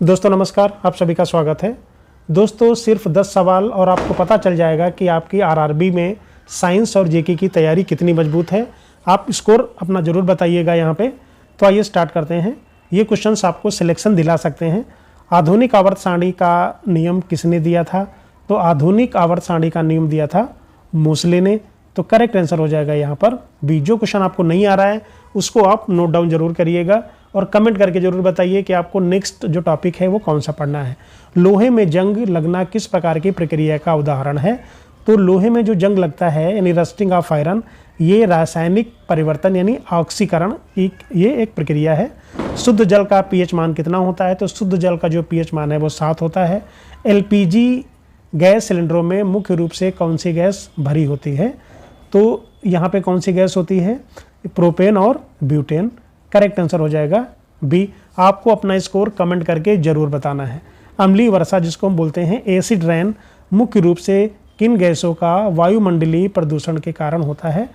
दोस्तों नमस्कार, आप सभी का स्वागत है। दोस्तों सिर्फ 10 सवाल और आपको पता चल जाएगा कि आपकी आरआरबी में साइंस और जीके की तैयारी कितनी मजबूत है। आप स्कोर अपना ज़रूर बताइएगा यहाँ पे। तो आइए स्टार्ट करते हैं। ये क्वेश्चंस आपको सिलेक्शन दिला सकते हैं। आधुनिक आवर्त सारणी का नियम किसने दिया था? तो आधुनिक आवर्त सारणी का नियम दिया था मोसले ने। तो करेक्ट आंसर हो जाएगा यहाँ पर बी। जो क्वेश्चन आपको नहीं आ रहा है उसको आप नोट डाउन जरूर करिएगा और कमेंट करके जरूर बताइए कि आपको नेक्स्ट जो टॉपिक है वो कौन सा पढ़ना है। लोहे में जंग लगना किस प्रकार की प्रक्रिया का उदाहरण है? तो लोहे में जो जंग लगता है यानी रस्टिंग ऑफ आयरन, ये रासायनिक परिवर्तन यानी ऑक्सीकरण ये एक प्रक्रिया है। शुद्ध जल का पीएच मान कितना होता है? तो शुद्ध जल का जो पीएच मान है वो 7 होता है। एलपीजी गैस सिलेंडरों में मुख्य रूप से कौन सी गैस भरी होती है? तो यहाँ पे कौन सी गैस होती है? प्रोपेन और ब्यूटेन। करेक्ट आंसर हो जाएगा बी। आपको अपना स्कोर कमेंट करके जरूर बताना है। अम्लीय वर्षा जिसको हम बोलते हैं एसिड रेन, मुख्य रूप से किन गैसों का वायुमंडलीय प्रदूषण के कारण होता है?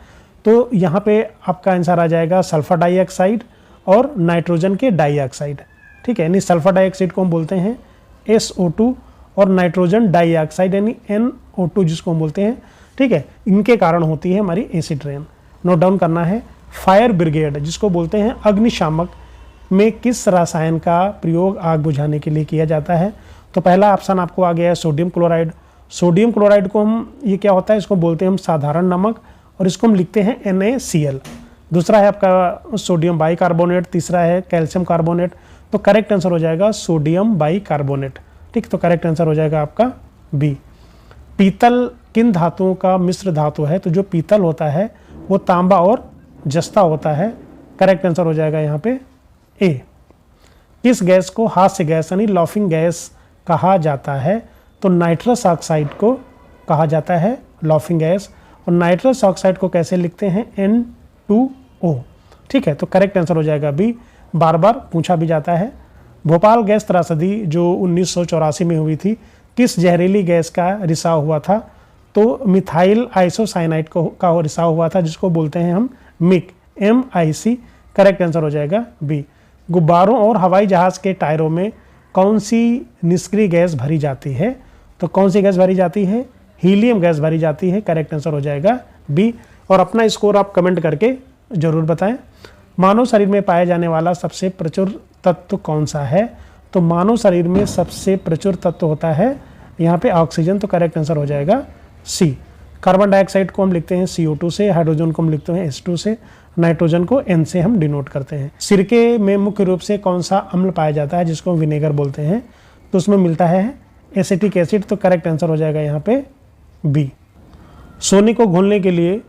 तो यहाँ पे आपका आंसर आ जाएगा सल्फर डाइऑक्साइड और नाइट्रोजन के डाइऑक्साइड। ठीक है, यानी सल्फर डाइऑक्साइड को हम बोलते हैं SO2 और नाइट्रोजन डाइऑक्साइड यानी NO2 जिसको हम बोलते हैं। ठीक है, इनके कारण होती है हमारी एसिड रेन। नोट डाउन करना है। फायर ब्रिगेड जिसको बोलते हैं अग्निशामक में किस रसायन का प्रयोग आग बुझाने के लिए किया जाता है? तो पहला ऑप्शन आपको आ गया है सोडियम क्लोराइड। सोडियम क्लोराइड को हम ये क्या होता है, इसको बोलते हैं हम साधारण नमक और इसको हम लिखते हैं NaCl। दूसरा है आपका सोडियम बाइकार्बोनेट, तीसरा है कैल्शियम कार्बोनेट। तो करेक्ट आंसर हो जाएगा सोडियम बाइकार्बोनेट। ठीक, तो करेक्ट आंसर हो जाएगा आपका बी। पीतल किन धातुओं का मिश्र धातु है? तो जो पीतल होता है वो तांबा और जस्ता होता है। करेक्ट आंसर हो जाएगा यहाँ पे ए। किस गैस को हास्य गैस यानी लॉफिंग गैस कहा जाता है? तो नाइट्रस ऑक्साइड को कहा जाता है लॉफिंग गैस। और नाइट्रस ऑक्साइड को कैसे लिखते हैं? N2O। ठीक है, तो करेक्ट आंसर हो जाएगा बी। बार बार पूछा भी जाता है। भोपाल गैस त्रासदी जो 1984 में हुई थी, किस जहरीली गैस का रिसाव हुआ था? तो मिथाइल आइसोसाइनाइड का रिसाव हुआ था जिसको बोलते हैं हम MIC। करेक्ट आंसर हो जाएगा बी। गुब्बारों और हवाई जहाज के टायरों में कौन सी निष्क्रिय गैस भरी जाती है? तो कौन सी गैस भरी जाती है? हीलियम गैस भरी जाती है। करेक्ट आंसर हो जाएगा बी। और अपना स्कोर आप कमेंट करके जरूर बताएं। मानव शरीर में पाया जाने वाला सबसे प्रचुर तत्व कौन सा है? तो मानव शरीर में सबसे प्रचुर तत्व होता है यहाँ पे ऑक्सीजन। तो करेक्ट आंसर हो जाएगा सी। कार्बन डाइऑक्साइड को हम लिखते हैं CO2 से, हाइड्रोजन को हम लिखते हैं H2 से, नाइट्रोजन को N से हम डिनोट करते हैं। सिरके में मुख्य रूप से कौन सा अम्ल पाया जाता है जिसको हम विनेगर बोलते हैं? तो उसमें मिलता है एसिटिक एसिड। तो करेक्ट आंसर हो जाएगा यहाँ पे बी। सोने को घोलने के लिए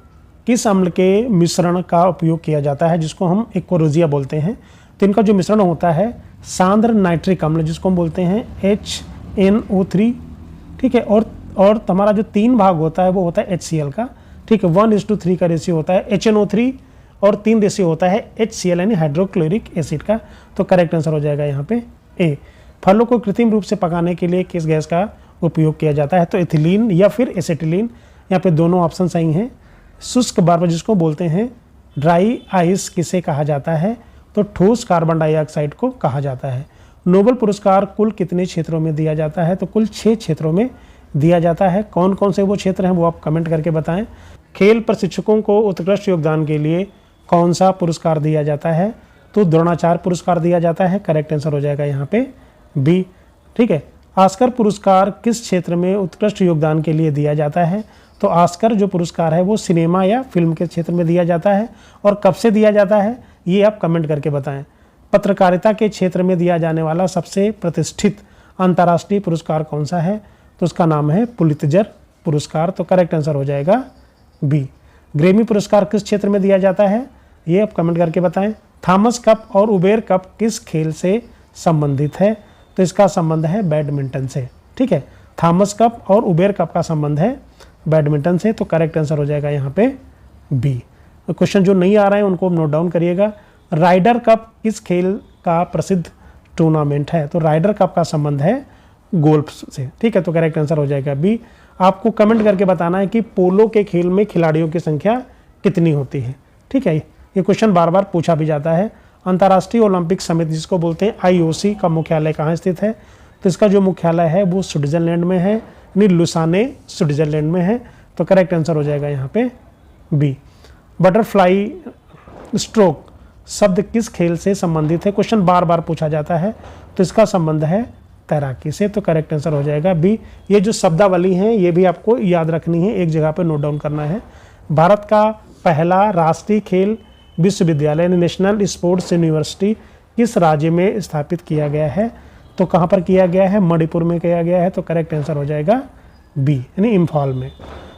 किस अम्ल के मिश्रण का उपयोग किया जाता है जिसको हम एक्वारोजिया बोलते हैं? तो इनका जो मिश्रण होता है सांद्र नाइट्रिक अम्ल जिसको हम बोलते हैं HNO3। ठीक है, और हमारा जो 3 भाग होता है वो होता है HCl का। ठीक है, 1:3 का रेशियो होता है HNO3 और 3 रेशियो होता है HCl यानी हाइड्रोक्लोरिक एसिड का। तो करेक्ट आंसर हो जाएगा यहाँ पे ए। फलों को कृत्रिम रूप से पकाने के लिए किस गैस का उपयोग किया जाता है? तो एथिलीन या फिर एसिटिलीन। यहाँ पे दोनों ऑप्शन सही हैं। शुष्क बर्फ जिसको बोलते हैं ड्राई आइस किसे कहा जाता है? तो ठोस कार्बन डाइऑक्साइड को कहा जाता है। नोबेल पुरस्कार कुल कितने क्षेत्रों में दिया जाता है? तो कुल 6 क्षेत्रों में दिया जाता है। कौन कौन से वो क्षेत्र हैं वो आप कमेंट करके बताएं। खेल प्रशिक्षकों को उत्कृष्ट योगदान के लिए कौन सा पुरस्कार दिया जाता है? तो द्रोणाचार्य पुरस्कार दिया जाता है। करेक्ट आंसर हो जाएगा यहाँ पे बी। ठीक है, ऑस्कर पुरस्कार किस क्षेत्र में उत्कृष्ट योगदान के लिए दिया जाता है? तो ऑस्कर जो पुरस्कार है वो सिनेमा या फिल्म के क्षेत्र में दिया जाता है। और कब से दिया जाता है ये आप कमेंट करके बताएं। पत्रकारिता के क्षेत्र में दिया जाने वाला सबसे प्रतिष्ठित अंतर्राष्ट्रीय पुरस्कार कौन सा है? तो उसका नाम है पुलित्जर पुरस्कार। तो करेक्ट आंसर हो जाएगा बी। ग्रेमी पुरस्कार किस क्षेत्र में दिया जाता है ये आप कमेंट करके बताएं। थॉमस कप और उबेर कप किस खेल से संबंधित है? तो इसका संबंध है बैडमिंटन से। ठीक है, थॉमस कप और उबेर कप का संबंध है बैडमिंटन से। तो करेक्ट आंसर हो जाएगा यहाँ पे बी। क्वेश्चन जो नहीं आ रहे हैं उनको नोट डाउन करिएगा। राइडर कप किस खेल का प्रसिद्ध टूर्नामेंट है? तो राइडर कप का संबंध है गोल्फ से। ठीक है, तो करेक्ट आंसर हो जाएगा बी। आपको कमेंट करके बताना है कि पोलो के खेल में खिलाड़ियों की संख्या कितनी होती है। ठीक है, ये क्वेश्चन बार बार पूछा भी जाता है। अंतर्राष्ट्रीय ओलंपिक समिति जिसको बोलते हैं IOC का मुख्यालय कहाँ स्थित है? तो इसका जो मुख्यालय है वो स्विट्जरलैंड में है, यानी लुसाने स्विट्जरलैंड में है। तो करेक्ट आंसर हो जाएगा यहाँ पे बी। बटरफ्लाई स्ट्रोक शब्द किस खेल से संबंधित है? क्वेश्चन बार बार पूछा जाता है, तो इसका संबंध है तैराकी से। तो करेक्ट आंसर हो जाएगा बी। ये जो शब्दावली है ये भी आपको याद रखनी है, एक जगह पे नोट डाउन करना है। भारत का पहला राष्ट्रीय खेल विश्वविद्यालय नेशनल स्पोर्ट्स यूनिवर्सिटी किस राज्य में स्थापित किया गया है? तो कहाँ पर किया गया है? मणिपुर में किया गया है। तो करेक्ट आंसर हो जाएगा बी, यानी इम्फाल में।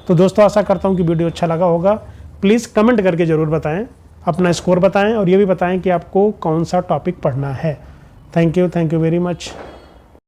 तो दोस्तों आशा करता हूँ कि वीडियो अच्छा लगा होगा। प्लीज़ कमेंट करके ज़रूर बताएं, अपना स्कोर बताएं और ये भी बताएं कि आपको कौन सा टॉपिक पढ़ना है। Thank you very much.